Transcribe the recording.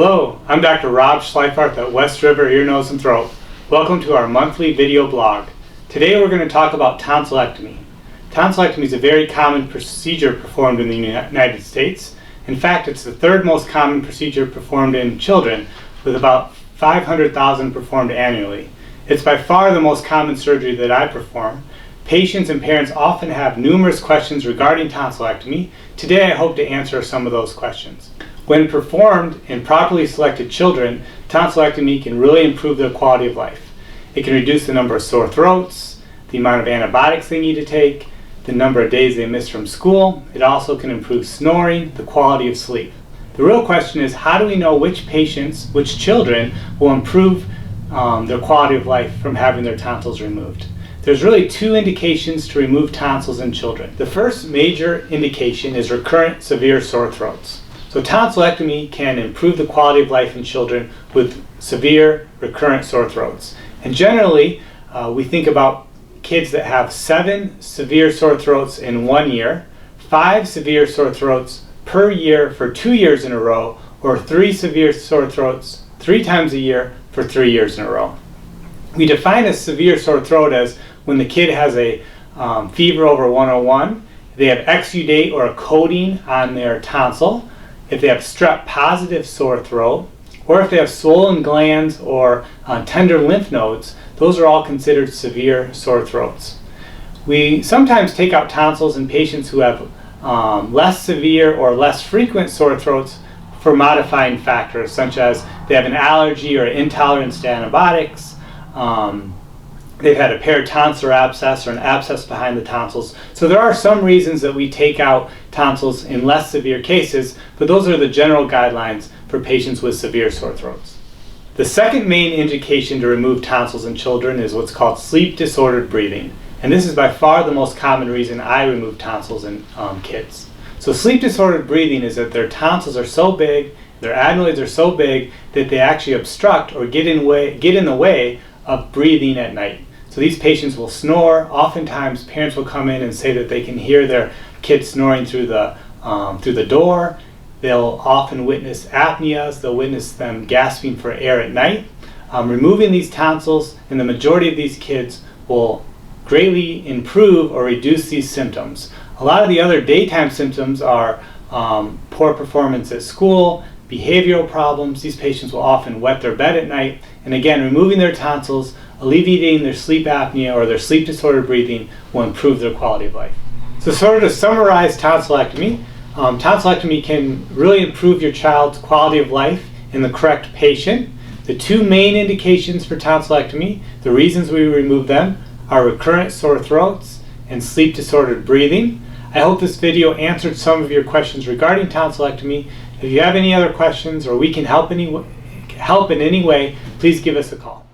Hello, I'm Dr. Rob Schleifarth at West River Ear, Nose, and Throat. Welcome to our monthly video blog. Today we're going to talk about tonsillectomy. Tonsillectomy is a very common procedure performed in the United States. In fact, it's the third most common procedure performed in children, with about 500,000 performed annually. It's by far the most common surgery that I perform. Patients and parents often have numerous questions regarding tonsillectomy. Today I hope to answer some of those questions. When performed in properly selected children, tonsillectomy can really improve their quality of life. It can reduce the number of sore throats, the amount of antibiotics they need to take, the number of days they miss from school. It also can improve snoring, the quality of sleep. The real question is, how do we know which patients, which children will improve their quality of life from having their tonsils removed? There's really two indications to remove tonsils in children. The first major indication is recurrent severe sore throats. So tonsillectomy can improve the quality of life in children with severe recurrent sore throats. And generally, we think about kids that have 7 severe sore throats in 1 year, 5 severe sore throats per year for 2 years in a row, or 3 severe sore throats 3 times a year for 3 years in a row. We define a severe sore throat as when the kid has a fever over 101, they have exudate or a coating on their tonsil, if they have strep positive sore throat, or if they have swollen glands or tender lymph nodes. Those are all considered severe sore throats. We sometimes take out tonsils in patients who have less severe or less frequent sore throats for modifying factors, such as they have an allergy or intolerance to antibiotics, they've had a peritonsillar abscess or an abscess behind the tonsils. So there are some reasons that we take out tonsils in less severe cases, but those are the general guidelines for patients with severe sore throats. The second main indication to remove tonsils in children is what's called sleep-disordered breathing. And this is by far the most common reason I remove tonsils in kids. So sleep-disordered breathing is that their tonsils are so big, their adenoids are so big, that they actually obstruct or get in the way of breathing at night. So these patients will snore. Oftentimes parents will come in and say that they can hear their kids snoring through the door. They'll often witness apneas. They'll witness them gasping for air at night. Removing these tonsils in the majority of these kids will greatly improve or reduce these symptoms. A lot of the other daytime symptoms are poor performance at school, behavioral problems. These patients will often wet their bed at night. And again, removing their tonsils, alleviating their sleep apnea or their sleep disordered breathing will improve their quality of life. So sort of to summarize tonsillectomy, tonsillectomy can really improve your child's quality of life in the correct patient. The two main indications for tonsillectomy, the reasons we remove them, are recurrent sore throats and sleep disordered breathing. I hope this video answered some of your questions regarding tonsillectomy. If you have any other questions or we can help in any way, please give us a call.